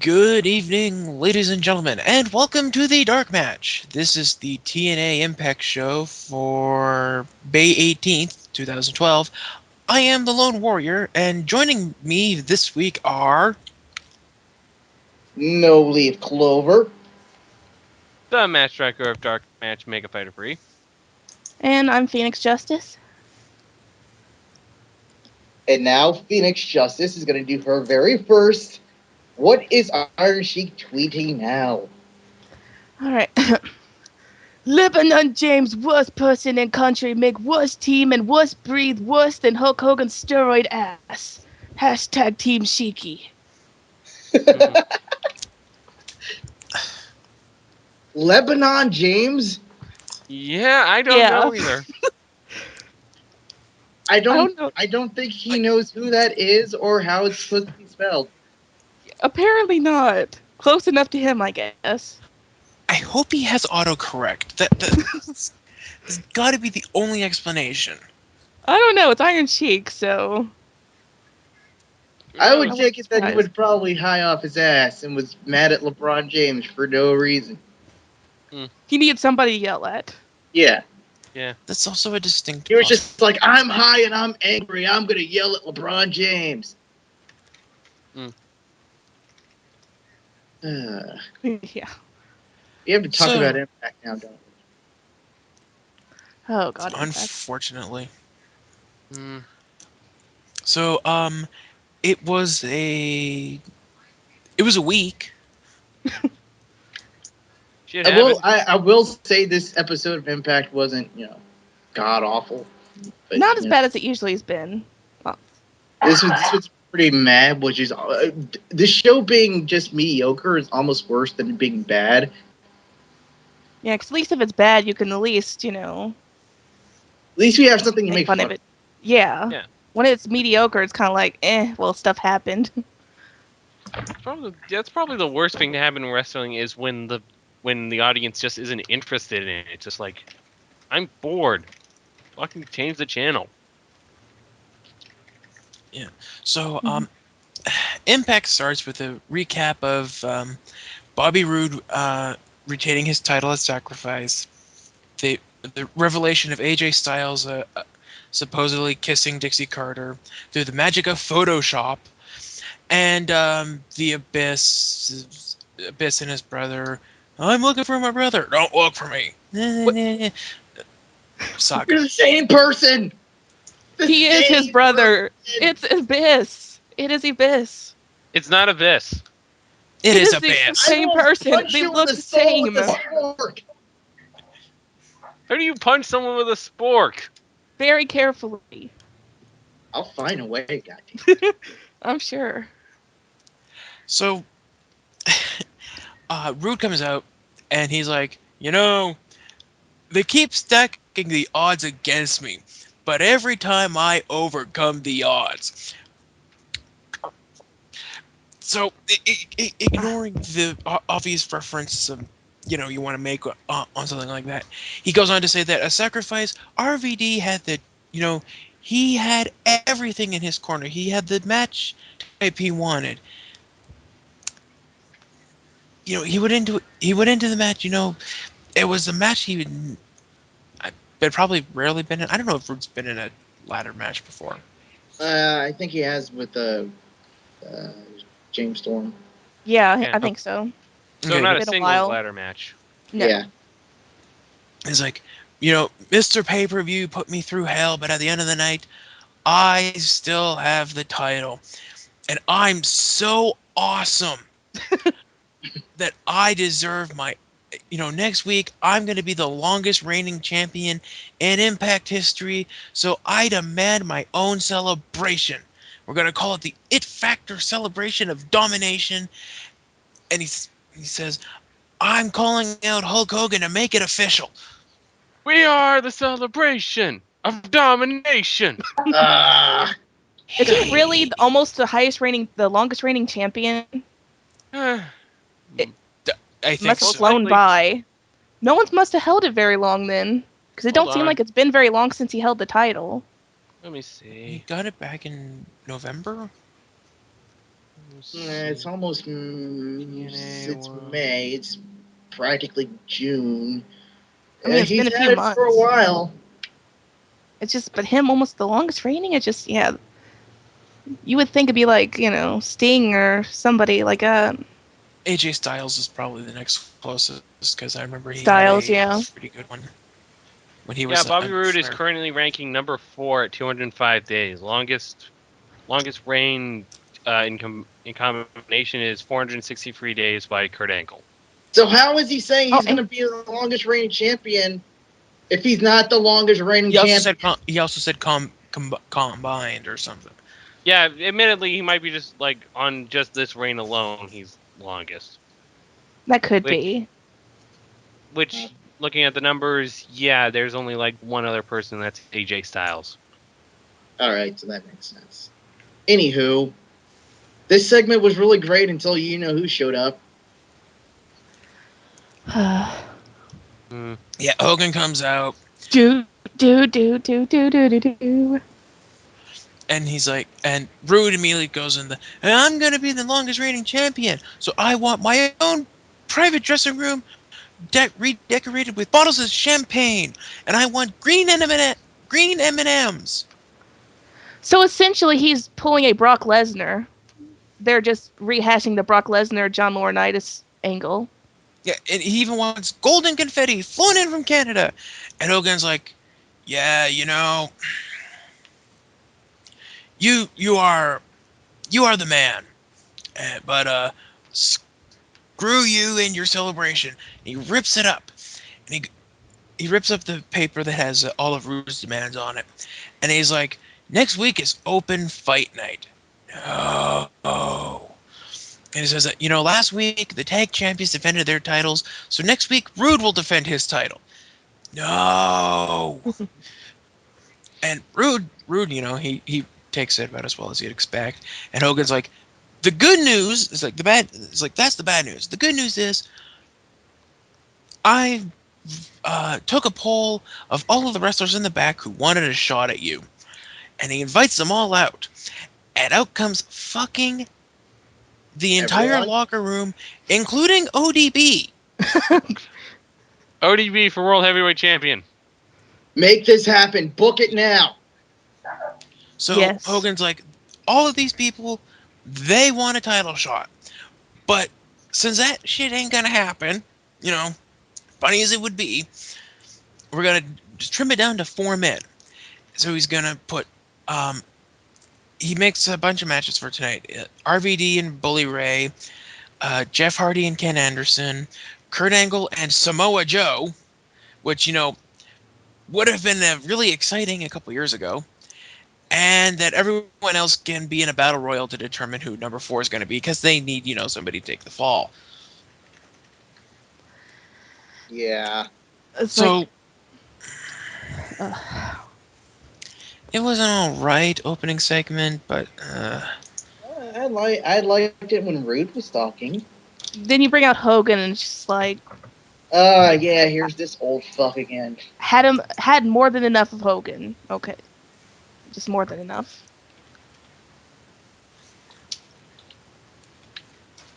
Good evening, ladies and gentlemen, and welcome to the Dark Match. This is the TNA Impact show for May 18th, 2012. I am the Lone Warrior, and joining me this week are... No leaf clover. The match striker of DarkMatch Megafighter 3. And I'm Phoenix Justice. And now Phoenix Justice is going to do her very first. What is Iron Sheik tweeting now? Alright. Lebanon James, worst person in country, make worst team and worst breathe worse than Hulk Hogan's steroid ass. Hashtag Team Sheiky. Lebanon James? Yeah, I don't know either. I don't think he knows who that is or how it's supposed to be spelled. Apparently not. Close enough to him, I guess. I hope he has autocorrect. That's got to be the only explanation. I don't know, it's Iron Sheik, so... I would take it that he was probably high off his ass and was mad at LeBron James for no reason. He needed somebody to yell at. Yeah. Yeah. That's also a distinct... He was just like, I'm high and I'm angry. I'm going to yell at LeBron James. Yeah. We have to talk about Impact now, don't we? Oh, God. Unfortunately. So, it was a week. I will say this episode of Impact wasn't, god awful. But, not as bad as it usually has been. Oh. This was pretty mad, which is the show being just mediocre is almost worse than being bad. Yeah, because at least if it's bad, you can at least, At least we have something to make fun of it. Yeah. When it's mediocre, it's kind of like, well, stuff happened. That's probably the worst thing to happen in wrestling is when the audience just isn't interested in it. It's just like, I'm bored. Fucking change the channel. Yeah. So, Impact starts with a recap of Bobby Roode retaining his title at Sacrifice. The revelation of AJ Styles supposedly kissing Dixie Carter through the magic of Photoshop, and the Abyss and his brother. I'm looking for my brother. Don't look for me. Saga. You're the same person. He is his brother. It's Abyss. It is Abyss. It's not Abyss. It is the Abyss. same person. They look the same. How do you punch someone with a spork? Very carefully. I'll find a way, goddamn. I'm sure. So, Roode comes out, and he's like, they keep stacking the odds against me, but every time I overcome the odds. So, ignoring the obvious reference you want to make on something like that, he goes on to say that at Sacrifice, RVD had he had everything in his corner. He had the match type he wanted. He went into the match. It was a match he had probably rarely been in. I don't know if Roode's been in a ladder match before. I think he has with James Storm. Yeah, I think so. So not a singles ladder match. No. Yeah. It's like, Mr. Pay-Per-View put me through hell, but at the end of the night, I still have the title. And I'm so awesome that I deserve my... next week, I'm going to be the longest reigning champion in Impact history, so I demand my own celebration. We're going to call it the It Factor Celebration of Domination. And he says, I'm calling out Hulk Hogan to make it official. We are the celebration of domination. Is he really almost the longest reigning champion? I think must have so. flown by. No one must have held it very long then, because it don't seem like it's been very long since he held the title. Let me see. He got it back in November. It's almost TNA it's World. May. It's practically June. I mean, it's He's been a few had it for a months. while. It's just, but him almost the longest reigning. It just, yeah. You would think it'd be like, Sting or somebody like AJ Styles is probably the next closest because I remember he Styles, had a yeah. pretty good one when he Yeah, was Bobby on Roode is Flair. currently ranking number 4 at 205 days. Longest reign in combination is 463 days by Kurt Angle. So how is he saying he's Oh, going to be the longest reigning champion if he's not the longest reigning He also champion? said combined or something. Yeah, admittedly, he might be just like on just this reign alone, he's longest. that could Which, be. which looking at the numbers, yeah, there's only like one other person, that's AJ Styles. All right, so that makes sense. Anywho, this segment was really great until you know who showed up. Hmm. Yeah, Hogan comes out do do do do do do do do. and he's like, and Rude immediately goes in and I'm gonna be the longest reigning champion, so I want my own private dressing room redecorated with bottles of champagne, and I want green M&Ms. So essentially, he's pulling a Brock Lesnar. They're just rehashing the Brock Lesnar John Laurinaitis angle. Yeah, and he even wants golden confetti flown in from Canada. And Hogan's like, yeah, you are the man, but screw you and your celebration. And he rips it up, and he rips up the paper that has all of Rude's demands on it, and he's like, next week is open fight night. No. And he says that, last week the tag champions defended their titles, so next week Rude will defend his title. No. And Rude, he takes it about as well as you'd expect. And Hogan's like, the good news is like that's the bad news. The good news is I took a poll of all of the wrestlers in the back who wanted a shot at you, and he invites them all out. And out comes fucking the entire Everyone? locker room, including ODB. ODB for World Heavyweight Champion. Make this happen. Book it now. So Yes. Hogan's like, all of these people, they want a title shot. But since that shit ain't gonna happen, funny as it would be, we're gonna just trim it down to 4 men. So he's gonna put, he makes a bunch of matches for tonight. RVD and Bully Ray, Jeff Hardy and Ken Anderson, Kurt Angle and Samoa Joe, which, would have been really exciting a couple years ago. And that everyone else can be in a battle royal to determine who number 4 is going to be, because they need, somebody to take the fall. Yeah. It's So like, it was an alright opening segment, but I liked it when Rude was talking. then you bring out Hogan, and it's just like Yeah, here's this old fuck again. had more than enough of Hogan. Okay, just more than enough.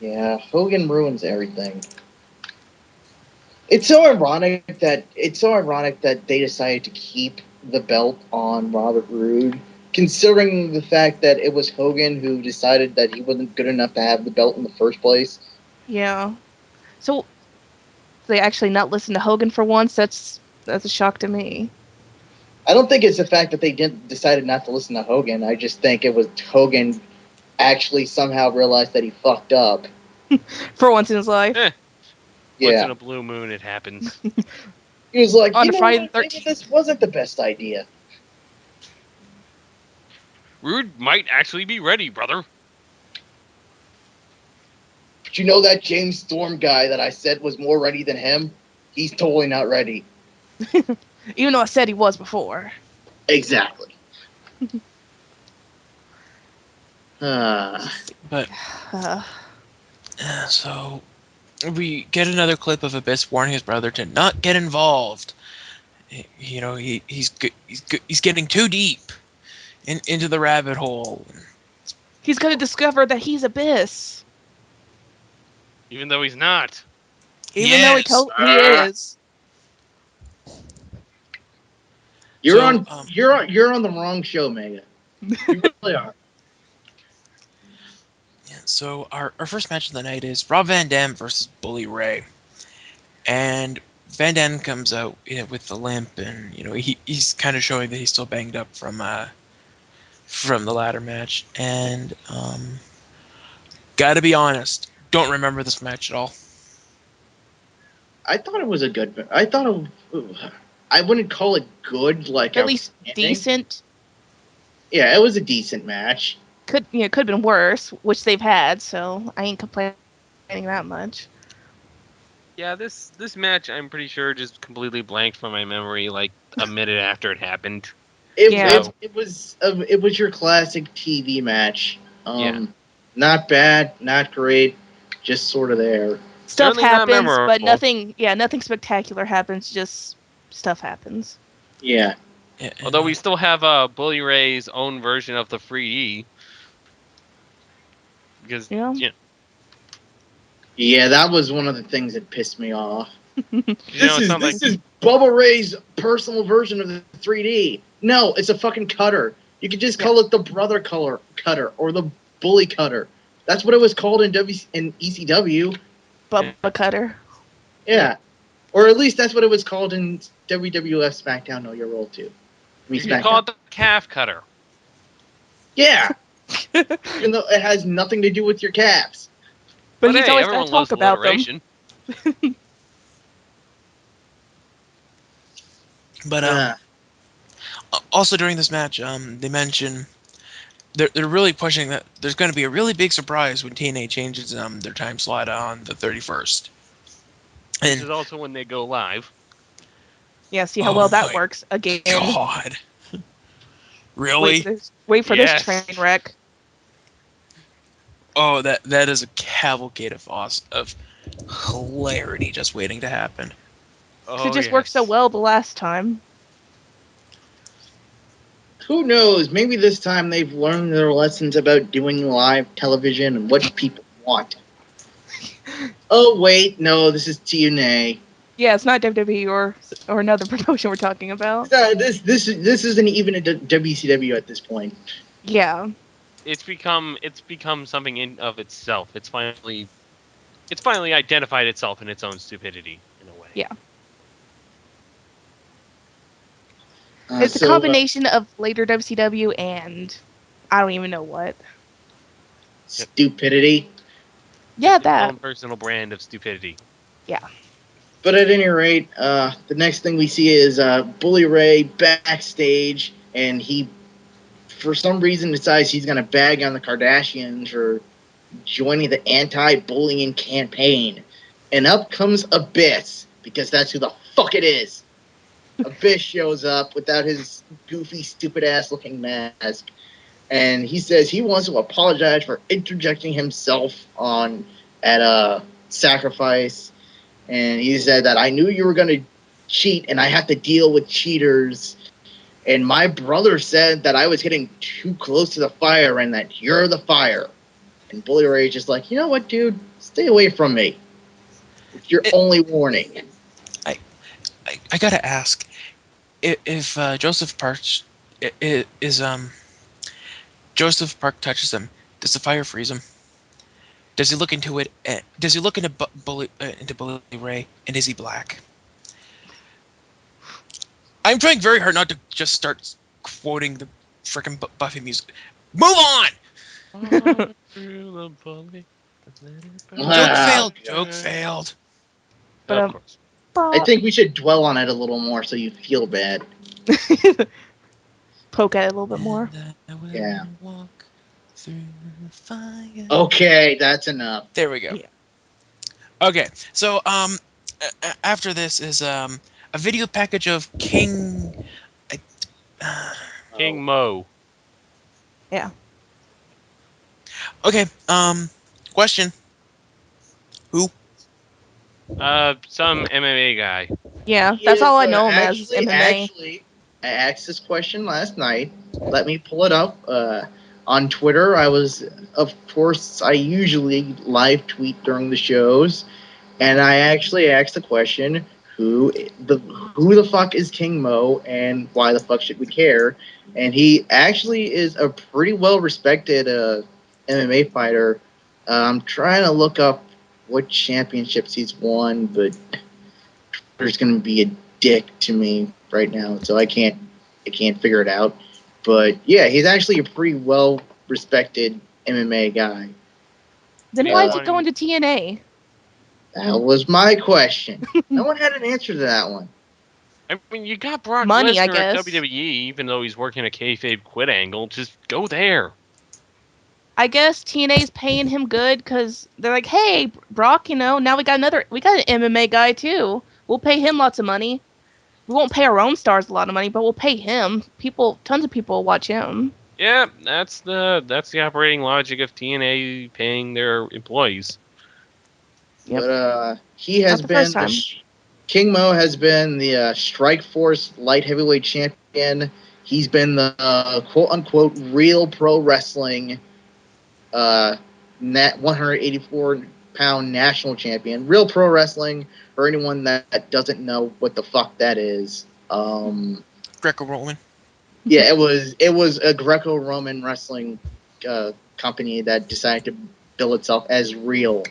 Yeah, Hogan ruins everything. It's so ironic that they decided to keep the belt on Robert Roode, considering the fact that it was Hogan who decided that he wasn't good enough to have the belt in the first place. Yeah. So they actually not listen to Hogan for once. That's a shock to me. I don't think it's the fact that they decided not to listen to Hogan. I just think it was Hogan actually somehow realized that he fucked up. For once in his life. Once Yeah. in a blue moon, it happens. He was like, On you know Friday what, the maybe 13th. this wasn't the best idea. Rude might actually be ready, brother. But you know that James Storm guy that I said was more ready than him? He's totally not ready. Even though I said he was before. Exactly. but Uh, so we get another clip of Abyss warning his brother to not get involved. He's getting too deep into the rabbit hole. He's gonna discover that he's Abyss, Even though he's not. even though Yes. he is. You're So, on you're on the wrong show, Mega. You really are. yeah, so our first match of the night is Rob Van Dam versus Bully Ray. And Van Dam comes out, with the limp, and he's kind of showing that he's still banged up from the ladder match. And gotta be honest, don't remember this match at all. I thought it was a good. I wouldn't call it good, like At least outstanding. decent. Yeah, it was a decent match. Could have been worse, which they've had. So I ain't complaining that much. Yeah, this match I'm pretty sure just completely blanked from my memory like a minute after it happened. Yeah. It was your classic TV match. Yeah. Not bad, not great, just sort of there. Stuff Certainly not happens, but memorable. nothing spectacular happens. Just stuff happens. Yeah. Although we still have Bully Ray's own version of the free E. Because Yeah. Yeah, that was one of the things that pissed me off. This is Bubba Ray's personal version of the 3D. No, it's a fucking cutter. You could just call it the brother cutter or the bully cutter. That's what it was called in ECW. Bubba Cutter. Yeah. Or at least that's what it was called in WWF SmackDown No Your Role 2. You can call it the calf cutter. Yeah. Even though it has nothing to do with your calves. But he's hey, always everyone got to loves talk about them. alliteration. But also during this match, they mention they're really pushing that there's going to be a really big surprise when TNA changes their time slot on the 31st. This is also when they go live. Yeah, see how well that works again. God. Really? Wait for this train wreck. Oh, that is a cavalcade of hilarity just waiting to happen. It just worked so well the last time. Who knows? Maybe this time they've learned their lessons about doing live television and what people want. Oh wait, no, this is TNA. Yeah, it's not WWE or another promotion we're talking about. This isn't even a WCW at this point. Yeah. It's become something in of itself. It's finally identified itself in its own stupidity in a way. Yeah. It's a combination of later WCW and I don't even know what. Stupidity. Yeah, Its that. own personal brand of stupidity. Yeah. But at any rate, the next thing we see is Bully Ray backstage, and he, for some reason, decides he's going to bag on the Kardashians for joining the anti-bullying campaign. And up comes Abyss, because that's who the fuck it is. Abyss shows up without his goofy, stupid-ass looking mask, and he says he wants to apologize for interjecting himself at Sacrifice. And he said that I knew you were going to cheat and I have to deal with cheaters. And my brother said that I was getting too close to the fire and that you're the fire. And Bully Ray is just like, you know what, dude? Stay away from me. It's your only warning. I gotta ask, if Joseph Park Joseph Park touches him, does the fire freeze him? Does he look into it? Does he look into Bully Ray, and is he black? I'm trying very hard not to just start quoting the frickin' Buffy music. Move on! Joke failed. But, of course. I think we should dwell on it a little more so you feel bad. Poke at it a little bit more. Yeah. Walk through the fire. Okay, that's enough. There we go. Yeah. Okay, so after this is a video package of King Mo. Yeah. Okay, question. Who? Some MMA guy. Yeah, that's all I know him as is MMA. Actually, I asked this question last night. Let me pull it up. on Twitter. I usually live tweet during the shows, and I actually asked the question, who the fuck is King Mo, and why the fuck should we care? And he actually is a pretty well respected MMA fighter. I'm trying to look up what championships he's won, but Twitter's going to be a dick to me right now, so I can't figure it out. But yeah, he's actually a pretty well respected MMA guy. Then why is he going to TNA? That was my question. No one had an answer to that one. I mean, you got Brock Money, I Lesnar guess. at WWE, even though he's working a kayfabe quit angle. Just go there. I guess TNA's paying him good because they're like, hey, Brock, now we got an MMA guy too. We'll pay him lots of money. We won't pay our own stars a lot of money, but we'll pay him. Tons of people will watch him. Yeah, that's the operating logic of TNA paying their employees. Yep. But he has Not the been first time. King Mo has been the Strike Force light heavyweight champion. He's been the quote unquote real pro wrestling 184-pound national champion. Real pro wrestling, for anyone that doesn't know what the fuck that is. Greco-Roman. Yeah, it was a Greco-Roman wrestling company that decided to bill itself as real.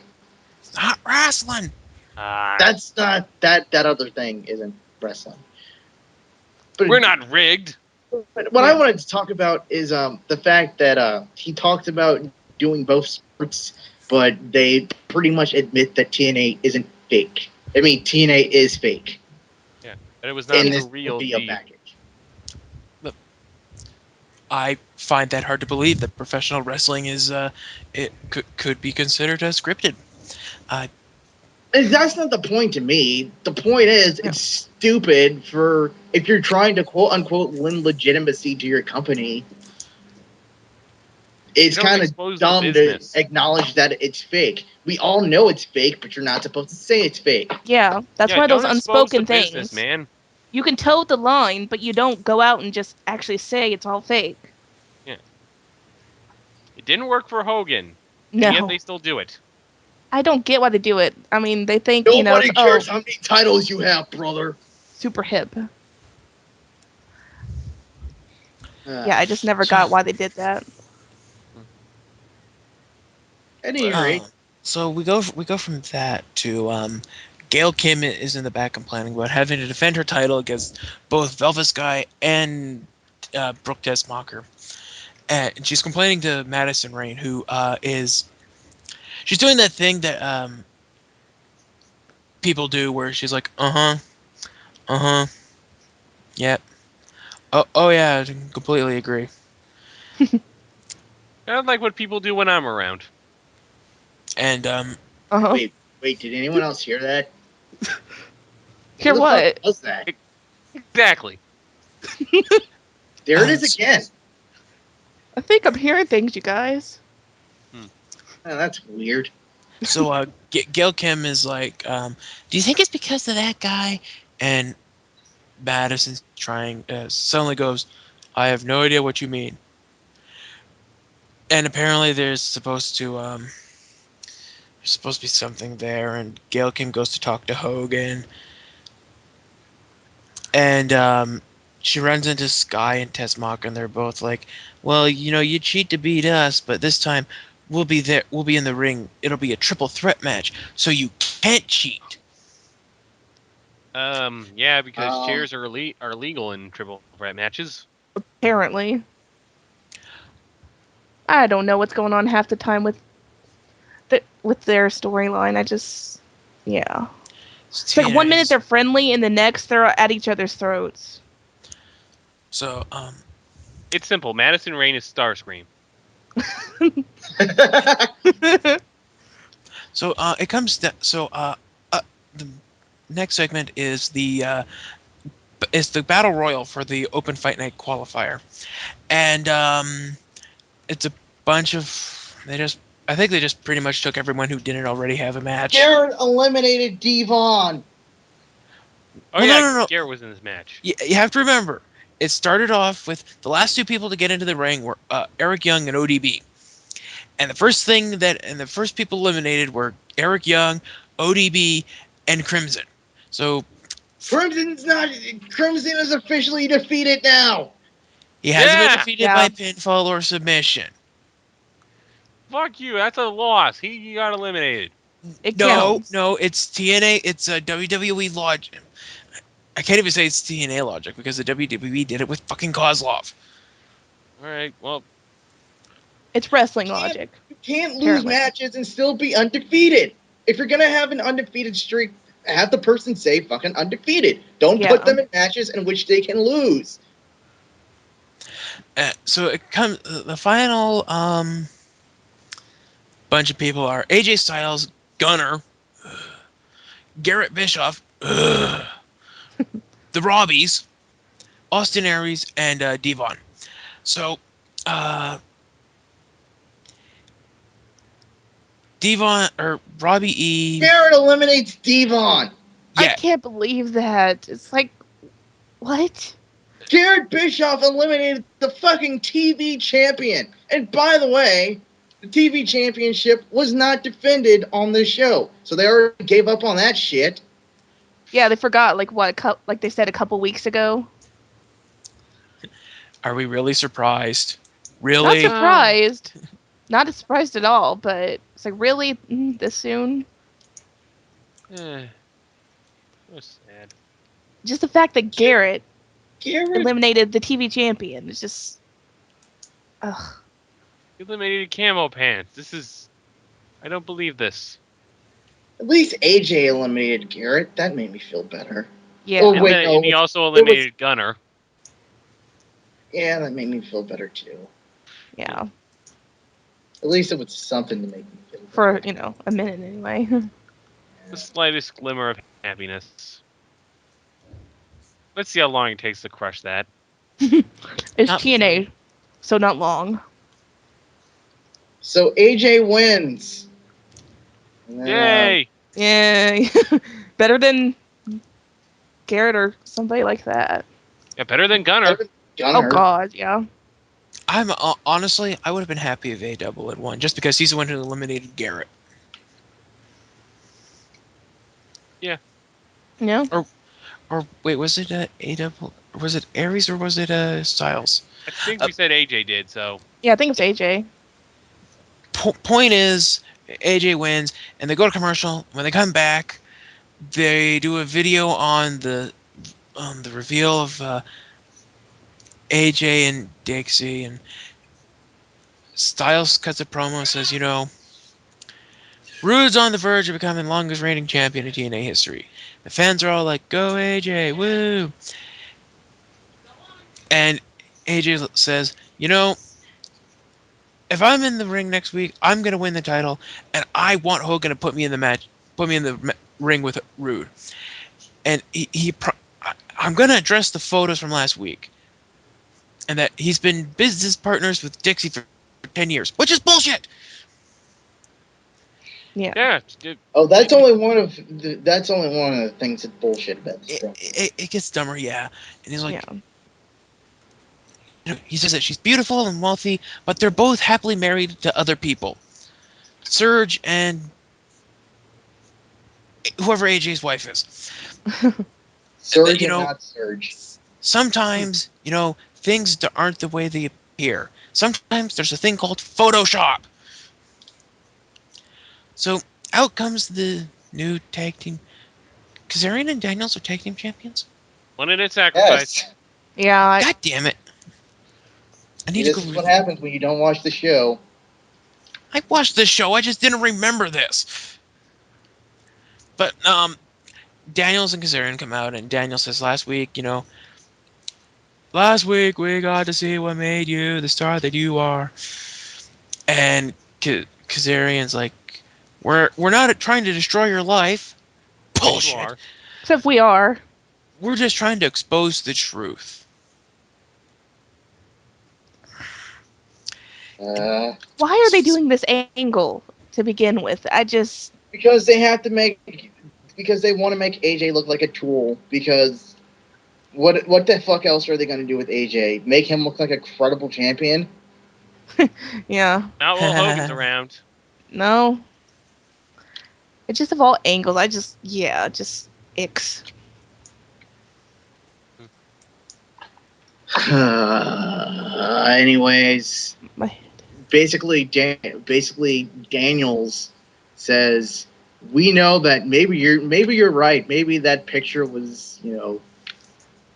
It's not wrestling. That's not that other thing isn't wrestling. But We're not rigged. what I wanted to talk about is the fact that he talked about doing both sports, but they pretty much admit that TNA isn't fake. I mean, TNA is fake. Yeah, but it was not in the this real video deal. package. I find that hard to believe that professional wrestling is it could be considered as scripted. And that's not the point to me. The point is, it's stupid for if you're trying to quote unquote lend legitimacy to your company. It's kind of dumb to acknowledge that it's fake. We all know it's fake, but you're not supposed to say it's fake. Yeah, that's one of those unspoken things. Business, man. You can toe the line, but you don't go out and just actually say it's all fake. Yeah. It didn't work for Hogan. No. And yet they still do it. I don't get why they do it. I mean, they think, Nobody cares how many titles you have, brother. Super hip. Yeah, I just never got why they did that. At any rate. So we go from that to Gail Kim is in the back complaining about having to defend her title against both Velvet Sky and Brooke Tessmacher. And she's complaining to Madison Rayne, who she's doing that thing that people do where she's like, yep. Oh yeah, I completely agree. Kind of like what people do when I'm around. And Wait, did anyone else hear that? Hear what? Was that? Exactly. There it is again. I think I'm hearing things, you guys. Oh, that's weird. So Gail Kim is like, do you think it's because of that guy? And Madison's suddenly goes, I have no idea what you mean. And apparently there's supposed to be something there, and Gail Kim goes to talk to Hogan. And she runs into Sky and Tessmacher, and they're both like, well, you cheat to beat us, but this time we'll be there. We'll be in the ring. It'll be a triple threat match, so you can't cheat. Yeah, because chairs are legal in triple threat matches. Apparently. I don't know what's going on half the time with their storyline. Yeah. It's like 1 minute they're friendly, and the next they're at each other's throats. So, it's simple. Madison Rayne is Starscream. So it comes down. So the next segment is the battle royal for the Open Fight Night qualifier, and it's a bunch of I think they just pretty much took everyone who didn't already have a match. Garrett eliminated Devon. Oh, well, yeah, no. Garrett was in this match. You have to remember, it started off with the last two people to get into the ring were Eric Young and ODB. And the first people eliminated were Eric Young, ODB, and Crimson. So Crimson is officially defeated now. he hasn't been Yeah! defeated Yeah. by pinfall or submission. Fuck you. That's a loss. He got eliminated. It No, counts. no, it's TNA. It's a WWE logic. I can't even say it's TNA logic because the WWE did it with fucking Kozlov. All right. Well, It's wrestling Can't- logic. You can't lose Apparently. matches and still be undefeated. If you're gonna have an undefeated streak, have the person say fucking undefeated. Don't Yeah. put them in matches in which they can lose. So it comes the final bunch of people are AJ Styles, Gunner, Garrett Bischoff, the Robbies, Austin Aries, and Devon. So Devon or Robbie E. Garrett eliminates Devon. I Yeah, can't believe that. It's like, what? Garrett Bischoff eliminated the fucking TV champion. And by the way, the TV championship was not defended on this show. So they already gave up on that shit. Yeah, they forgot, like, like they said a couple weeks ago. are we really surprised? Not Really? surprised. Not surprised at all, but it's like, really? This soon? so sad. Just the fact that Garrett Garrett, eliminated the TV champion is just... Ugh. He eliminated Camo Pants. This is. I don't believe this. at least AJ eliminated Garrett. That made me feel better. Yeah. Oh, And, wait, then, no, and he it also eliminated Gunner. Yeah, that made me feel better too. Yeah. At least it was something to make me feel For, better. a minute anyway. The slightest glimmer of happiness. Let's see how long it takes to crush that. It's Not- TNA, so not long. So AJ wins. Yay! Yay. Better than Garrett or somebody like that. Yeah, better than Gunner. Gunner. Oh, God, yeah. I'm honestly, I would have been happy if A Double had won, just because he's the one who eliminated Garrett. Yeah. Or wait, was it A Double? Was it Aries or was it Styles? I think we said AJ did, so. Yeah, I think it's AJ. Point is, AJ wins, and they go to commercial. When they come back, they do a video on the reveal of AJ and Dixie, and Styles cuts a promo and says, Rude's on the verge of becoming longest reigning champion in TNA history. The fans are all like, go AJ, woo! And AJ says, if I'm in the ring next week, I'm going to win the title, and I want Hogan to put me in the ring with Rude. And I'm going to address the photos from last week, and that he's been business partners with Dixie for 10 years, which is bullshit. Yeah. Yeah. Oh, that's only one of the things that's bullshit about this program. It gets dumber, yeah. And he's like, Yeah. he says that she's beautiful and wealthy, but they're both happily married to other people. Surge and whoever AJ's wife is. Surge and not Surge. Sometimes, things aren't the way they appear. Sometimes there's a thing called Photoshop. So out comes the new tag team. Kazarian and Daniels are tag team champions? One in a sacrifice. Yes. Yeah. God damn it. I need This to go is what happens when you don't watch the show. I watched this show, I just didn't remember this. But Daniels and Kazarian come out, and Daniel says last week, last week we got to see what made you the star that you are. And Kazarian's like, we're not trying to destroy your life. Bullshit. You are. Except we are. We're just trying to expose the truth. Uh, Why are they doing this angle to begin with? because they want to make AJ look like a tool. Because What the fuck else are they going to do with AJ? Make him look like a credible champion? Yeah. Not while Hogan's around. No. It's just of all angles. Just icks. Anyways, My head. basically Daniels says, we know that maybe you're right. Maybe that picture was,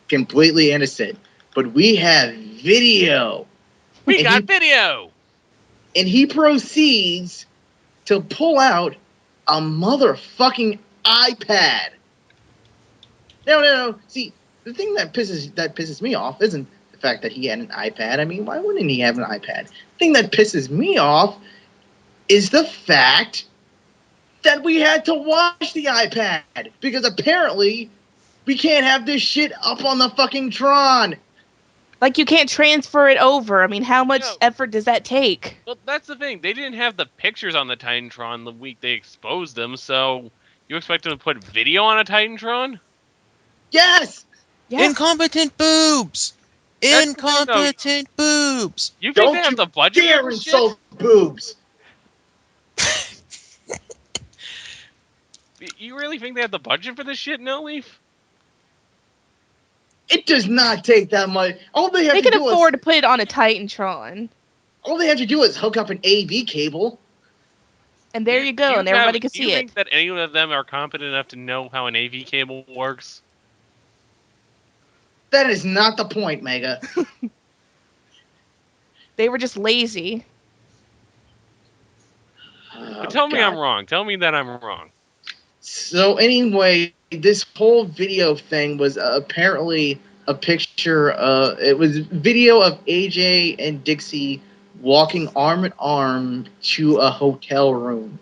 completely innocent. But we have video. We got video! And he proceeds to pull out a motherfucking iPad. No. See, the thing that pisses me off isn't the fact that he had an iPad. I mean, why wouldn't he have an iPad? The thing that pisses me off is the fact that we had to watch the iPad because apparently we can't have this shit up on the fucking Tron. Like, you can't transfer it over. I mean, how much effort does that take? Well, that's the thing. They didn't have the pictures on the Titantron the week they exposed them, so you expect them to put video on a Titantron? Yes! Yeah. Incompetent boobs! That's the thing, though. Incompetent boobs! You think they have the budget dare for this shit? insult boobs! You really think they have the budget for this shit, No Leaf? It does not take that much. All they have They to can do afford is to put it on a Titantron. all they have to do is hook up an AV cable. And there you go, and everybody can see Do you it. think that any of them are competent enough to know how an AV cable works? That is not the point, Mega. They were just lazy. But tell me I'm wrong. Tell me that I'm wrong. So anyway, this whole video thing was apparently a picture. It was video of AJ and Dixie walking arm in arm to a hotel room.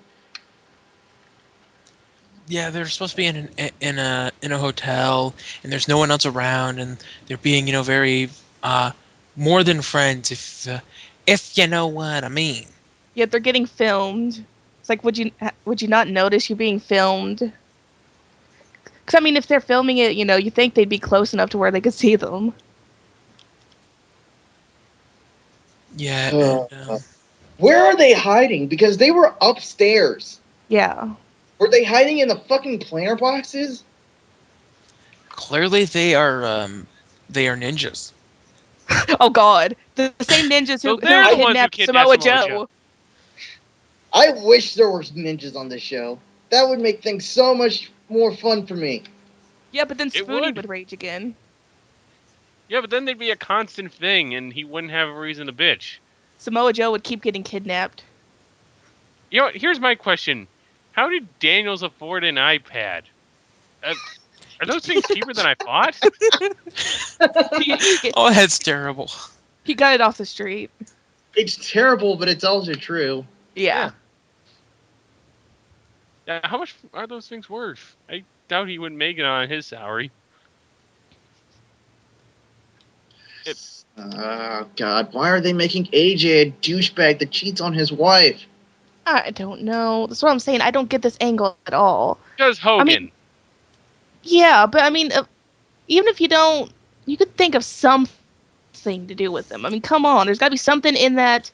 Yeah, they're supposed to be in a hotel, and there's no one else around, and they're being very more than friends, if you know what I mean. Yet they're getting filmed. It's like, would you not notice you being filmed? Because, I mean, if they're filming it, you think they'd be close enough to where they could see them. Yeah. Where are they hiding? Because they were upstairs. Yeah. Were they hiding in the fucking planter boxes? Clearly, they are ninjas. Oh, God. The same ninjas So who they're the ones who kidnapped kidnapped Samoa Samoa Joe. Joe. I wish there were ninjas on this show. That would make things so much more fun for me. Yeah, but then It Spoonie would. would rage again. Yeah, but then they'd be a constant thing, and he wouldn't have a reason to bitch. Samoa Joe would keep getting kidnapped. You know what? Here's my question. How did Daniels afford an iPad? Are those things cheaper than I thought? Oh, that's terrible. He got it off the street. It's terrible, but it's also true. Yeah. Yeah, how much are those things worth? I doubt he would make it on his salary. Oh, God. Why are they making AJ a douchebag that cheats on his wife? I don't know. That's what I'm saying. I don't get this angle at all. Because Hogan. I mean, yeah, but I mean, even if you don't, you could think of something to do with them. I mean, come on. There's got to be something in that,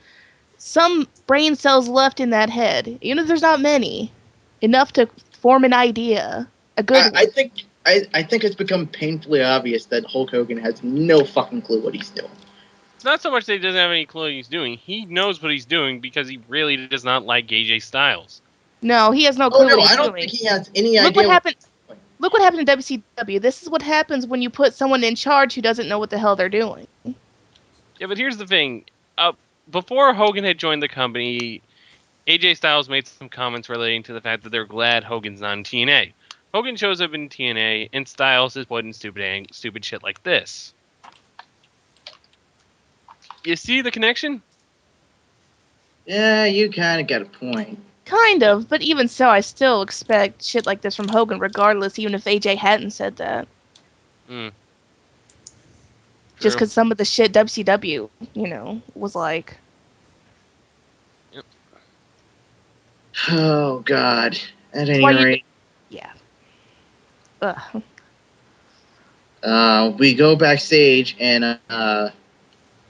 some brain cells left in that head. Even if there's not many. Enough to form an idea. A good one. I think it's become painfully obvious that Hulk Hogan has no fucking clue what he's doing. It's not so much that he doesn't have any clue what he's doing. He knows what he's doing because he really does not like AJ Styles. No, he has no clue what he's I don't doing. think he has any idea. Look what happened in WCW. This is what happens when you put someone in charge who doesn't know what the hell they're doing. Yeah, but here's the thing. Before Hogan had joined the company, AJ Styles made some comments relating to the fact that they're glad Hogan's not in TNA. Hogan shows up in TNA, and Styles is putting stupid shit like this. You see the connection? Yeah, you kind of got a point. Kind of, but even so, I still expect shit like this from Hogan, regardless, even if AJ hadn't said that. Just because some of the shit WCW, was like. Yep. Oh, God. At any rate. Yeah. Ugh. We go backstage and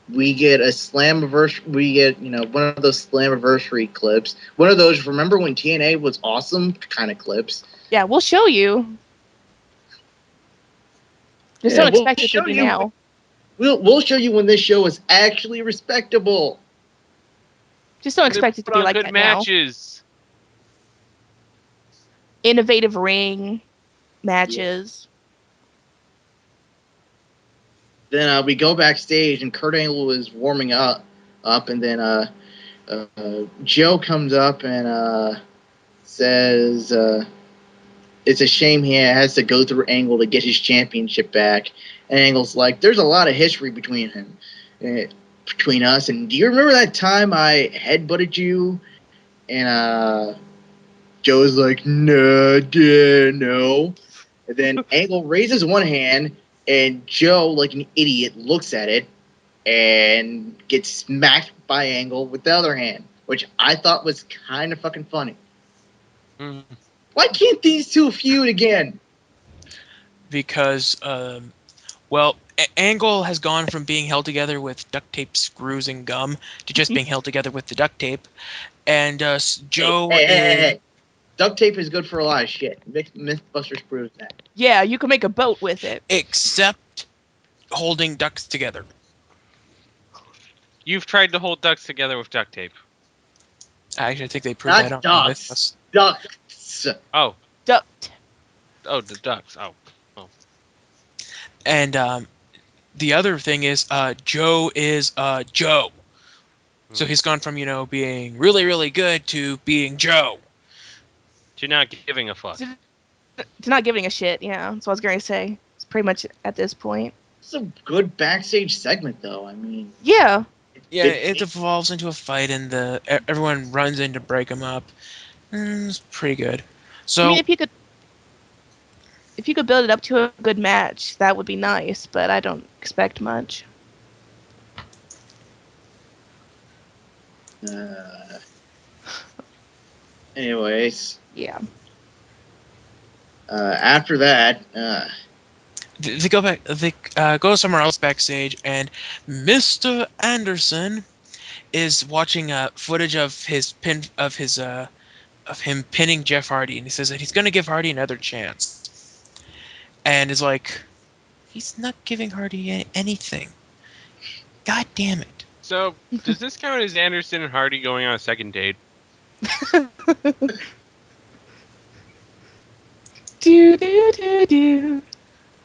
we get a Slammiversary. We get one of those Slammiversary clips. One of those. Remember when TNA was awesome? Kind of clips. Yeah, we'll show you. Just Yeah, don't we'll expect it to show be you. now. We'll show you when this show is actually respectable. Just don't And they expect it to put be on like good that now. matches. Innovative ring matches. Then we go backstage and Kurt Angle is warming up, and then Joe comes up and says it's a shame he has to go through Angle to get his championship back. And Angle's like, there's a lot of history between us. And do you remember that time I headbutted you? And Joe's like, no. And then Angle raises one hand, and Joe, like an idiot, looks at it and gets smacked by Angle with the other hand, which I thought was kind of fucking funny. Mm. Why can't these two feud again? Because well, Angle has gone from being held together with duct tape, screws, and gum to just being held together with the duct tape. And Joe Hey. Duct tape is good for a lot of shit. Mythbusters proves that. Yeah, you can make a boat with it. except holding ducks together. You've tried to hold ducks together with duct tape. Actually, I think they proved that Not on ducks. Ducks. Oh, Duct. the ducks. Oh. And the other thing is Joe is Joe. So he's gone from, being really, really good to being Joe. To not giving a fuck. To not giving a shit, yeah. That's what I was going to say. It's pretty much at this point. It's a good backstage segment, though. I mean, Yeah. Yeah, it evolves into a fight, and everyone runs in to break him up. It's pretty good. So I mean, if you could build it up to a good match, that would be nice, but I don't expect much. Anyways, Yeah. after that, they go back. They go somewhere else backstage, and Mr. Anderson is watching footage of of him pinning Jeff Hardy, and he says that he's going to give Hardy another chance, and is like, he's not giving Hardy anything. God damn it! So, does this count as Anderson and Hardy going on a second date? Do.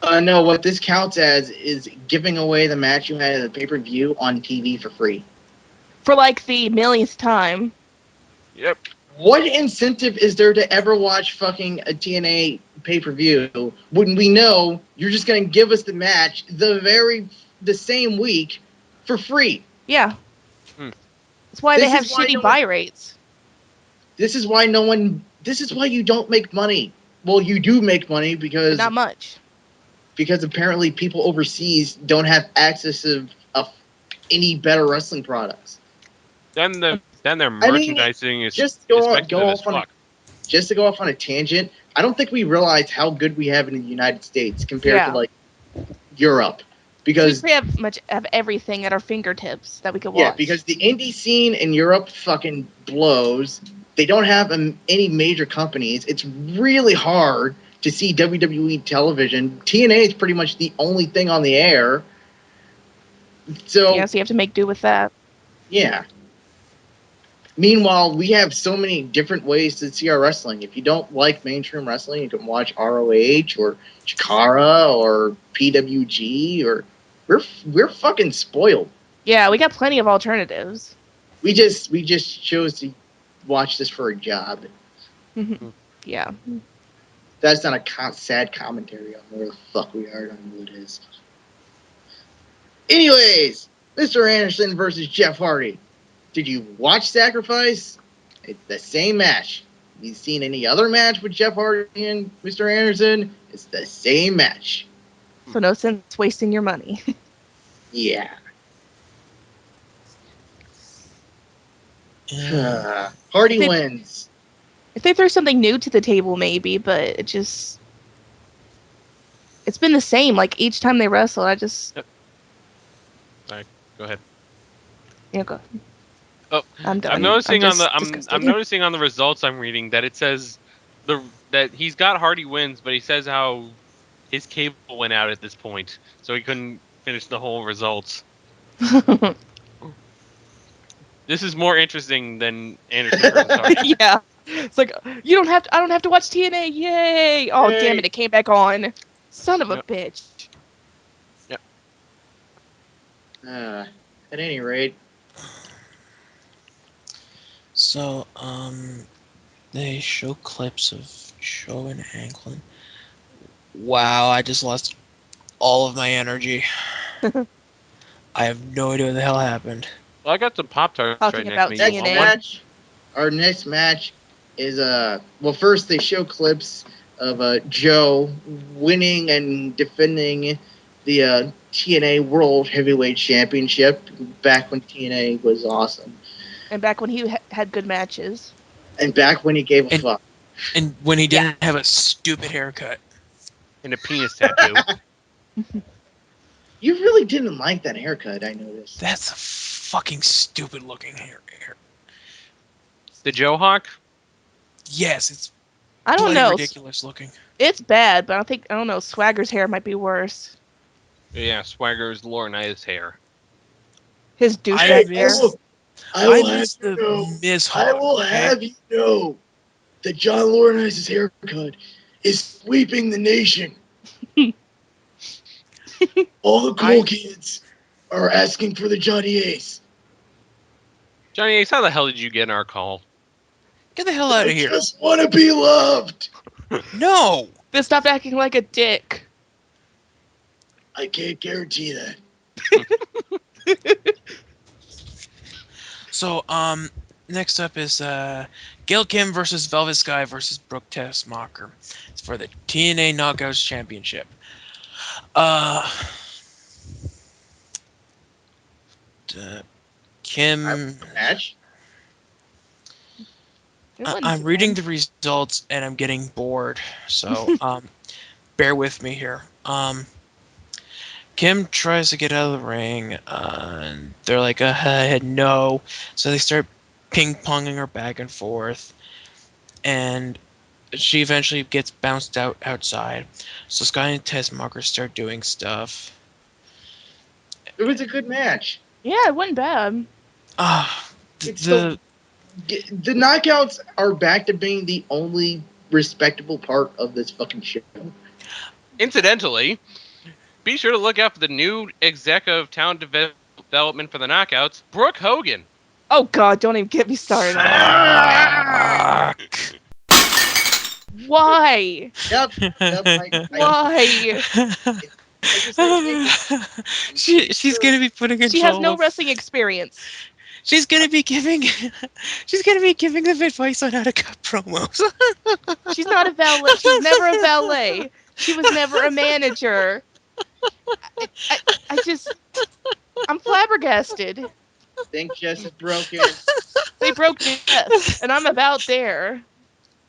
no, what this counts as is giving away the match you had at the pay-per-view on TV for free. For like the millionth time. Yep. What incentive is there to ever watch fucking a TNA pay-per-view when we know you're just going to give us the match the same week for free? Yeah. That's why they have This is why shitty buy rates. This is why you don't make money. Well, you do make money But because not much. apparently people overseas don't have access of any better wrestling products. Then their I mean, merchandising is just speculative as fuck. Just to go off on a tangent, I don't think we realize how good we have in the United States compared to like Europe. Because we have everything at our fingertips that we could watch. Yeah, because the indie scene in Europe fucking blows. They don't have any major companies. It's really hard to see WWE television. TNA is pretty much the only thing on the air. So you have to make do with that. Yeah. Meanwhile, we have so many different ways to see our wrestling. If you don't like mainstream wrestling, you can watch ROH or Chikara or PWG or we're fucking spoiled. Yeah, we got plenty of alternatives. We just chose to watch this for a job. Yeah. That's not a sad commentary on where the fuck we are on who it is. Anyways, Mr. Anderson versus Jeff Hardy. Did you watch Sacrifice? It's the same match. Have you seen any other match with Jeff Hardy and Mr. Anderson? It's the same match. So no sense wasting your money. Yeah. Hardy wins. If they threw something new to the table, maybe, but it just... It's been the same. Like each time they wrestle, I just Go ahead. go. Oh, I'm done. I'm noticing on the disgusted. I'm noticing on the results I'm reading that it says that he's got Hardy wins, but he says how his cable went out at this point, so he couldn't finish the whole results. This is more interesting than Anderson versus Hardy. Yeah. It's like you don't have to. I don't have to watch TNA. Yay! Oh Yay. damn it! It came back on. Son of a Yep. bitch. At any rate, So, they show clips of Joe and Anklin. Wow, I just lost all of my energy. I have no idea what the hell happened. Well, I got some Pop-Tarts Talking right next about to me. You next want TNA. one? match, our next match is well, first they show clips of Joe winning and defending the TNA World Heavyweight Championship back when TNA was awesome, And back when he had good matches. and back when he gave a And- fuck. And when he Yeah. didn't have a stupid haircut. And a penis tattoo. You really didn't like that haircut, I noticed. That's a fucking stupid looking hair. The Joe Hawk? Yes, it's I don't bloody know. ridiculous looking. It's bad, but I don't know. Swagger's hair might be worse. Yeah, Swagger's Laurinaitis hair. His I douchebag hair. miss, I I will have miss you the know, Miz I Hawk. will okay? have you know that John Laurinaitis' haircut is sweeping the nation. All the cool kids are asking for the Johnny Ace. Johnny Ace, how the hell did you get our call? Get the hell out I of here. just want to be loved. No. But stop acting like a dick. I can't guarantee that. So, next up is Gail Kim versus Velvet Sky versus Brooke Tessmacher. It's for the TNA Knockouts Championship. Kim. Match? It wasn't I'm too reading bad. the results and I'm getting bored. So, bear with me here. Kim tries to get out of the ring, and they're like, no. So they start ping-ponging her back and forth, and she eventually gets bounced outside. So Sky and Tessmacher start doing stuff. It was a good match. Yeah, it wasn't bad. It's The the knockouts are back to being the only respectable part of this fucking show. Incidentally, be sure to look out for the new exec of talent development for the Knockouts, Brooke Hogan. Oh god, don't even get me started on that. Why? Yep. Why? She's gonna be putting in She has no trouble. wrestling experience. She's gonna be giving them advice on how to cut promos. She's not a valet. She's never a valet. She was never a manager. I'm flabbergasted. I think Jess is broken. They broke Jess, and I'm about there.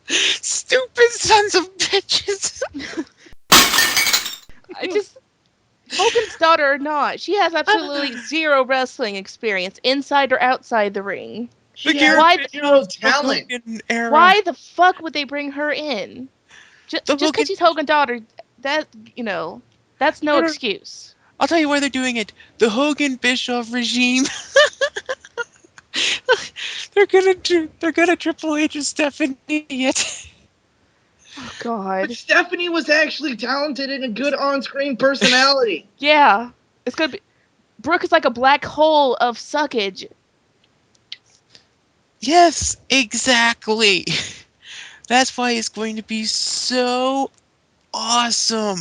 Stupid sons of bitches. Hogan's daughter or not, she has absolutely zero wrestling experience, inside or outside the ring. She The has Why- zero talent. Hogan era. Why the fuck would they bring her in? Just The because Hogan- she's Hogan's daughter, that's no No. excuse. I'll tell you why they're doing it. The Hogan Bischoff regime. They're gonna Triple H and Stephanie it. Oh god. But Stephanie was actually talented and a good on-screen personality. Yeah. It's gonna be Brooke is like a black hole of suckage. Yes, exactly. That's why it's going to be so awesome.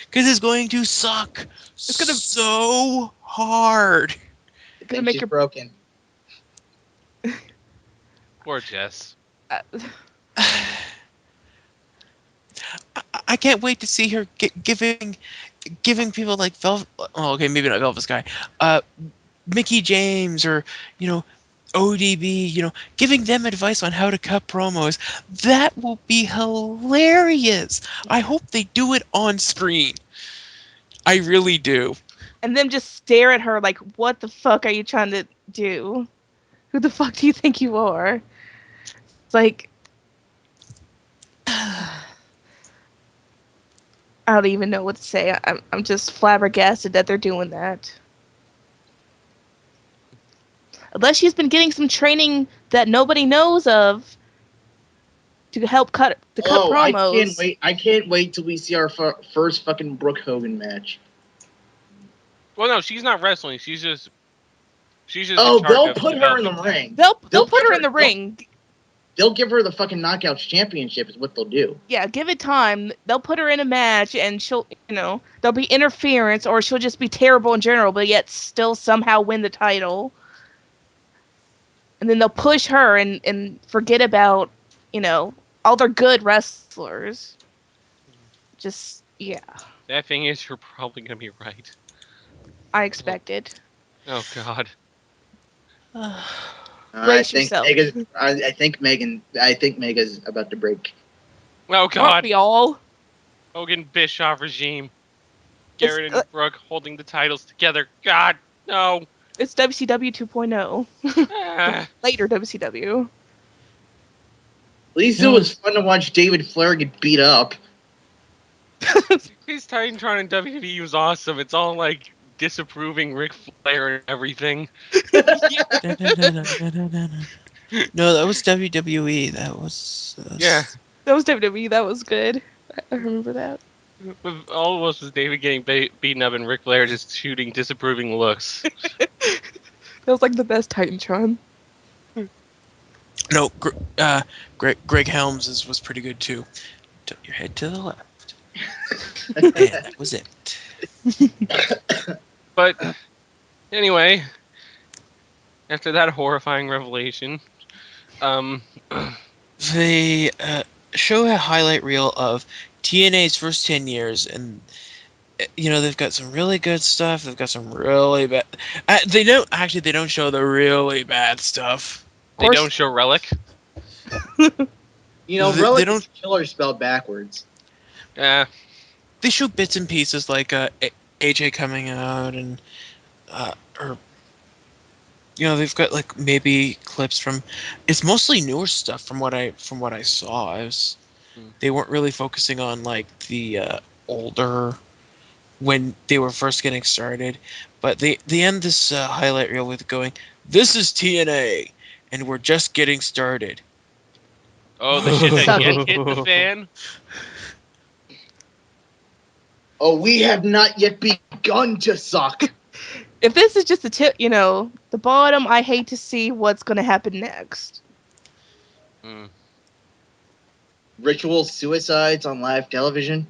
Because it's going to suck so hard. I Gonna think make she's her broken. Poor Jess. I can't wait to see her giving people like Velvet. Oh, okay, maybe not Velvet Sky. Mickey James or ODB, giving them advice on how to cut promos. That will be hilarious. I hope they do it on screen. I really do. And them just stare at her like, what the fuck are you trying to do? Who the fuck do you think you are? It's like, I don't even know what to say. I'm just flabbergasted that they're doing that. Unless she's been getting some training that nobody knows of to help cut Oh, I promos. can't wait! I can't wait till we see our first fucking Brooke Hogan match. Well, no, she's not wrestling. She's just Oh, in charge they'll of put her in the developing ring. They'll put give her in the ring. They'll give her the fucking Knockouts Championship. Is what they'll do. Yeah, give it time. They'll put her in a match, and she'll, there'll be interference, or she'll just be terrible in general, but yet still somehow win the title. And then they'll push her and forget about, all their good wrestlers. Just, yeah, That thing is, you're probably gonna be right. I expected. Oh God. Brace yourself. I think Mega's about to break. Oh Aren't God. we all? Hogan Bischoff regime. Garrett and Brooke holding the titles together. God, no. It's WCW 2.0. Ah. Later WCW. At least it was fun to watch David Flair get beat up. His Titantron in WWE was awesome. It's all like disapproving Ric Flair and everything. No, that was WWE. That was Yeah. That was WWE. That was good. I remember that. With all of us was David getting beaten up and Ric Flair just shooting disapproving looks. That was like the best Titantron. No, Greg Helms was pretty good too. Tilt your head to the left. And that was it. But anyway, after that horrifying revelation, They show a highlight reel of TNA's first 10 years, and they've got some really good stuff. They've got some really bad. They don't show the really bad stuff. they don't show Relic. Relic they don't. is killer spelled backwards. Yeah. They show bits and pieces like AJ coming out, and or they've got like maybe clips from. It's mostly newer stuff from what I saw. They weren't really focusing on like the older when they were first getting started, but they end this highlight reel with going, "This is TNA, and we're just getting started." Oh, the shit that yet hit the fan. Oh, we have not yet begun to suck. If this is just the tip, the bottom, I hate to see what's going to happen next. Ritual suicides on live television.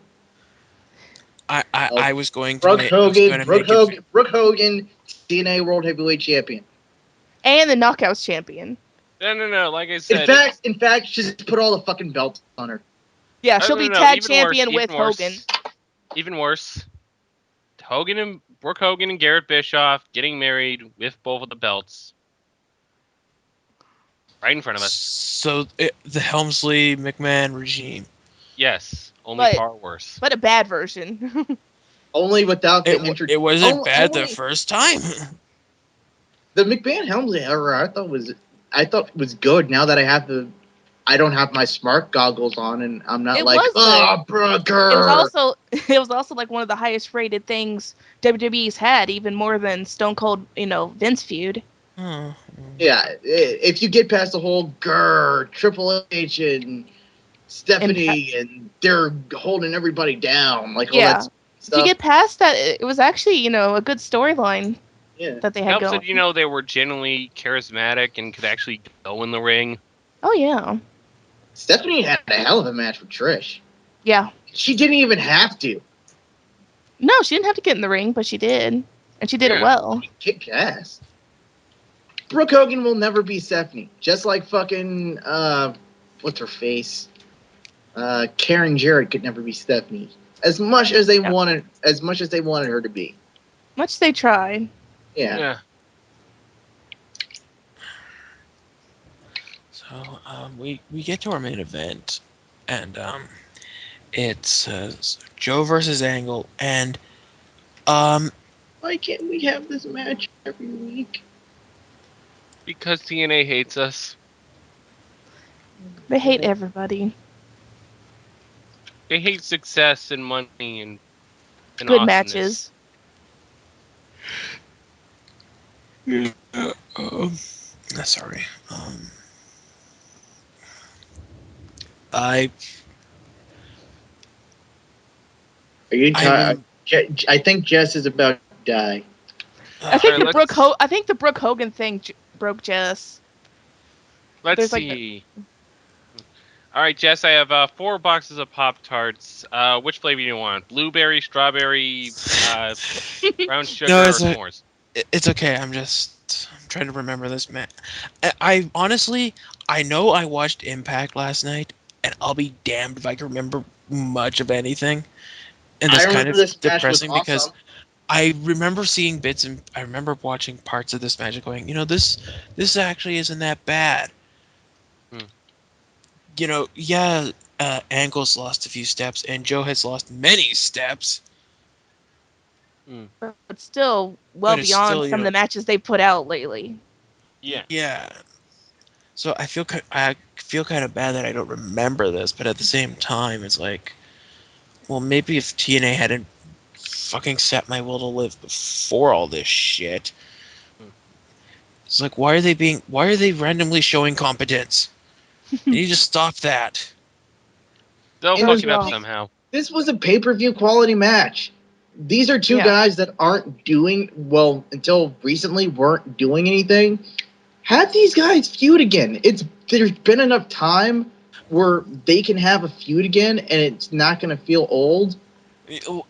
I was going to Brooke make Hogan, TNA World Heavyweight Champion, and the Knockouts champion. No. Like I said, in fact, just put all the fucking belts on her. Yeah, she'll be tag champion with Hogan. Even worse, Brooke Hogan and Garrett Bischoff getting married with both of the belts right in front of us. So the Helmsley McMahon regime. Yes, only far worse. But a bad version. Only without the It wasn't bad the first time. The McMahon Helmsley era I thought was good. Now that I don't have my smart goggles on, and I'm not Brooker. It was also like one of the highest rated things WWE's had, even more than Stone Cold, Vince feud. Yeah, if you get past the whole Triple H and Stephanie, and they're holding everybody down, like all that stuff. If you get past that, it was actually, a good storyline. Yeah. That they had going. Said, they were genuinely charismatic and could actually go in the ring. Oh yeah. Stephanie had a hell of a match with Trish. Yeah. She didn't even have to. No, she didn't have to get in the ring, but she did. And she did it well. She kicked ass. Brooke Hogan will never be Stephanie. Just like fucking what's her face? Karen Jarrett could never be Stephanie. As much as they wanted her to be. Much they tried. Yeah. So we get to our main event, and it's Joe versus Angle, and um Why can't we have this match every week? Because TNA hates us. They hate everybody. They hate success and money and Good awesomeness. matches. yeah, um, sorry, I Are you I tired? remember. I think Jess is about to die. I think Alright, the let's I think the Brooke Hogan thing broke Jess. let's There's like see. Alright, Jess, I have 4 boxes of Pop Tarts. Which flavor do you want? Blueberry, strawberry, brown No, sugar, or s'mores? it's okay. I'm trying to remember this man. I honestly, I know I watched Impact last night, and I'll be damned if I can remember much of anything. And I that's kind remember of this match was depressing because awesome. I remember seeing bits, and I remember watching parts of this match and going, this actually isn't that bad. Hmm. Yeah, Angle's lost a few steps, and Joe has lost many steps, Hmm. but still well but it's beyond still, some of the matches they put out lately. Yeah. yeah. So I feel kind of bad that I don't remember this, but at the same time, it's like, well, maybe if TNA hadn't fucking set my will to live before all this shit, Hmm. it's like, why are they randomly showing competence? They need to stop that. They'll And fuck this it up Yeah. somehow. this was a pay-per-view quality match. These are two Yeah. guys that aren't doing well until recently weren't doing anything. Have these guys feud again. There's been enough time where they can have a feud again and it's not going to feel old.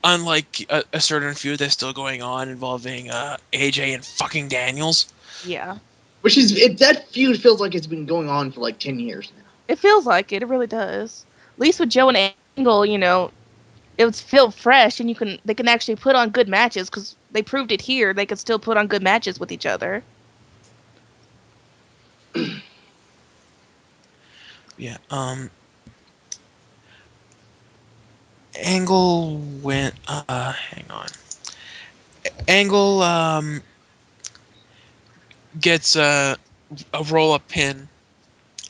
Unlike a certain feud that's still going on involving AJ and fucking Daniels. Yeah. That feud feels like it's been going on for like 10 years now. It feels like it. It really does. At least with Joe and Angle, it would feel fresh, and they can actually put on good matches because they proved it here. They could still put on good matches with each other. Yeah. Angle went. Hang on. Angle gets a roll up pin.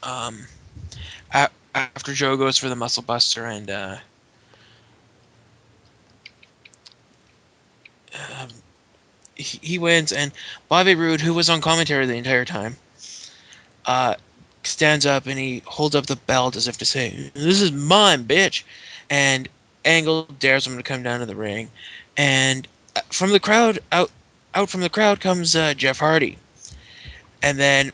Um, after Joe goes for the muscle buster, and um, he wins, and Bobby Roode, who was on commentary the entire time, uh, stands up and he holds up the belt as if to say, "This is mine, bitch," and Angle dares him to come down to the ring, and from the crowd out from the crowd comes Jeff Hardy, and then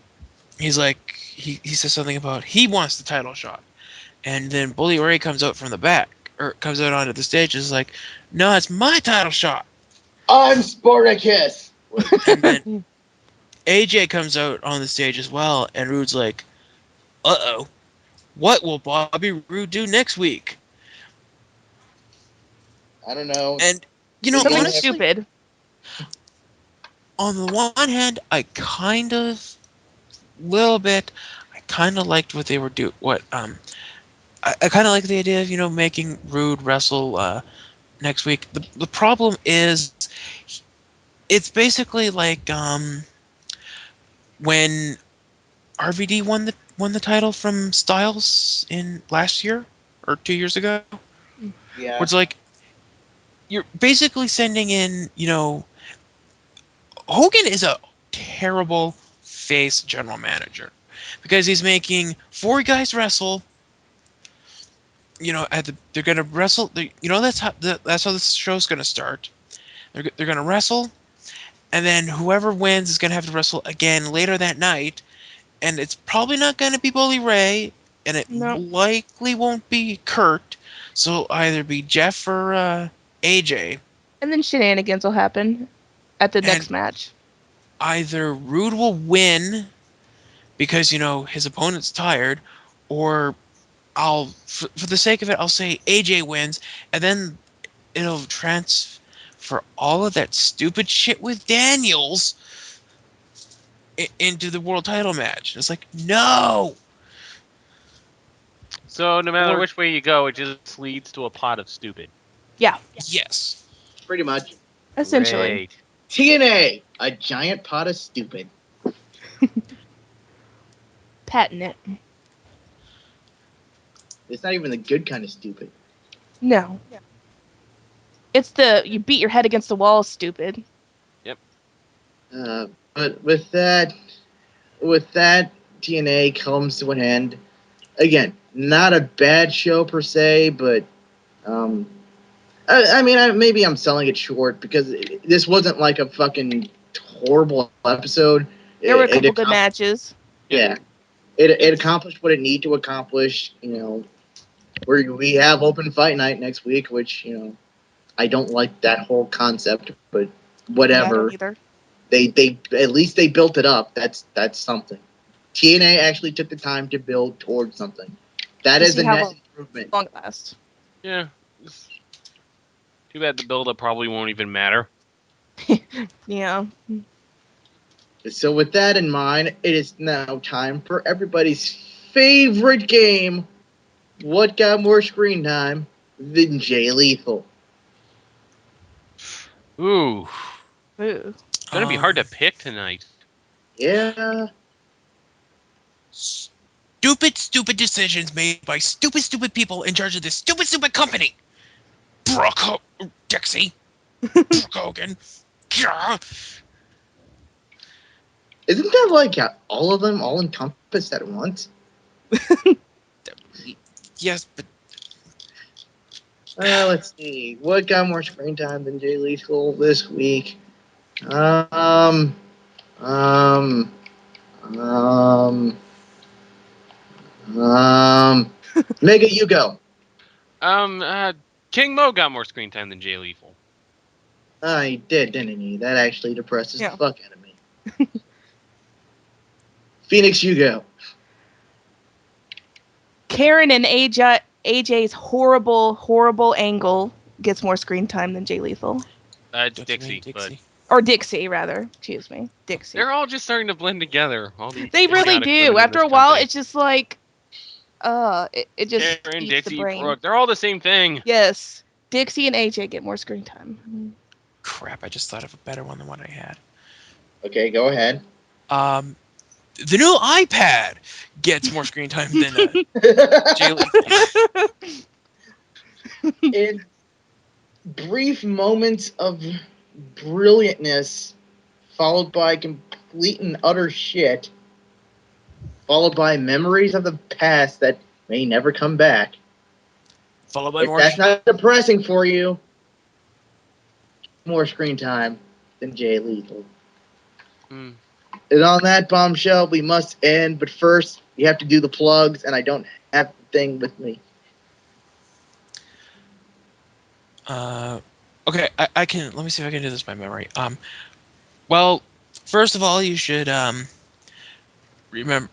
he's like he says something about he wants the title shot. And then Bully Ray comes out from the back, or comes out onto the stage, and is like, "No, it's my title shot." I'm Spartacus. And then AJ comes out on the stage as well, and Rude's like, "Uh-oh, what will Bobby Roode do next week?" I don't know. And He's Something gonna have honestly, stupid. on the one hand, I kind of liked what they were doing. I kind of like the idea of making Rude wrestle next week. The problem is, it's basically like when RVD won the title from Styles in last year or 2 years ago, where yeah. it's like you're basically sending in, Hogan is a terrible face general manager because he's making four guys wrestle. They're gonna wrestle. That's how this show's gonna start. They're gonna wrestle, and then whoever wins is gonna have to wrestle again later that night, and it's probably not gonna be Bully Ray, and it No. likely won't be Kurt. So it'll either be Jeff or AJ, And then shenanigans will happen at the and next match. either Rude will win because his opponent's tired, or for the sake of it, I'll say AJ wins, and then it'll transfer all of that stupid shit with Daniels into the world title match. It's like, no, So no matter Or- which way you go, it just leads to a pot of stupid. Yeah, Yes. Pretty much. essentially. Great. TNA, a giant pot of stupid. Patent it. It's not even the good kind of stupid. No. It's the you beat your head against the wall, stupid. But with that, TNA comes to an end. Again, not a bad show per se, but I mean, maybe I'm selling it short because this wasn't like a fucking horrible episode. There were a couple It good matches. Yeah, it accomplished what it needed to accomplish. We have open fight night next week, which I don't like that whole concept, but Yeah, I whatever. don't either. They at least they built it up. That's something. TNA actually took the time to build towards something. That To is see a how net improvement. long it lasts. Yeah. It's too bad the build-up probably won't even matter. Yeah. So with that in mind, it is now time for everybody's favorite game. What got more screen time than Jay Lethal? Ooh. Ooh. It's gonna be hard to pick tonight. Yeah. Stupid decisions made by stupid people in charge of this stupid company. Dixie. Brooke Hogan. Yeah. Isn't that like all of them all encompassed at once? Yes, but Let's see. What got more screen time than Jay Lethal this week? Um, um, um, Mega, you go. King Mo got more screen time than Jay Lethal. He did, didn't he? That actually depresses Yeah. the fuck out of me. Phoenix, you go. Karen and AJ's horrible angle gets more screen time than Jay Lethal. don't you mean Dixie, but Dixie? Or Dixie, rather. Excuse me. Dixie. they're all just starting to blend together. All these They really idiotic women do. in After this a while, company. it's just like, it just Karen, eats the Dixie, brain. Brooke, they're all the same thing. Yes. Dixie and AJ get more screen time. Crap! I just thought of a better one than what I had. Okay, go ahead. The new iPad gets more screen time than Jay Lethal. In brief moments of brilliantness, followed by complete and utter shit, followed by memories of the past that may never come back. Followed by If more. that's not depressing for you, more screen time than Jay Lethal. Hmm. And on that bombshell, we must end. But first, you have to do the plugs, and I don't have the thing with me. Okay, I can. Let me see if I can do this by memory. Well, first of all, you should remember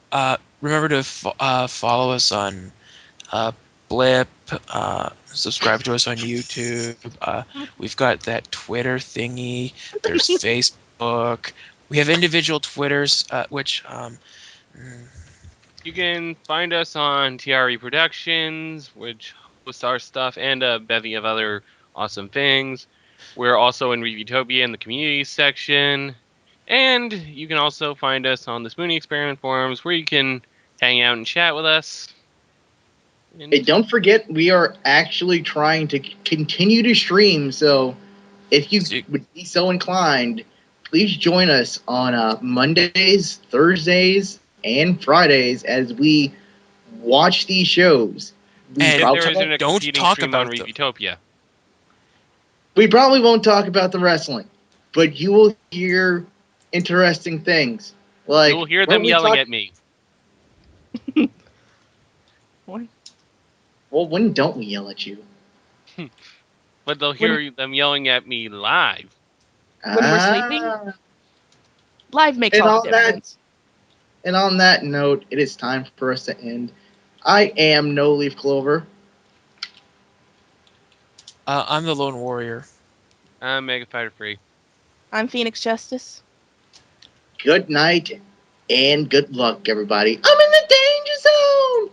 to follow us on Blip. Subscribe to us on YouTube. We've got that Twitter thingy. There's Facebook. We have individual Twitters, which You can find us on TRE Productions, which hosts our stuff, and a bevy of other awesome things. We're also in Reviewtopia in the community section. And you can also find us on the Spoonie Experiment forums, where you can hang out and chat with us. And Hey, don't forget, we are actually trying to continue to stream. So, if you would be so inclined, please join us on Mondays, Thursdays, and Fridays as we watch these shows. And if there isn't a don't competing talk stream on about them. Reviewtopia. We probably won't talk about the wrestling, but you will hear interesting things. Like, You'll hear them yelling at me. What? Well, when don't we yell at you? But they'll hear them yelling at me live. When we're sleeping? Ah. Live makes And all all the that- difference. And on that note, it is time for us to end. I am No Leaf Clover. I'm the Lone Warrior. I'm Megafighter Free. I'm Phoenix Justice. Good night and good luck, everybody. I'm in the danger zone!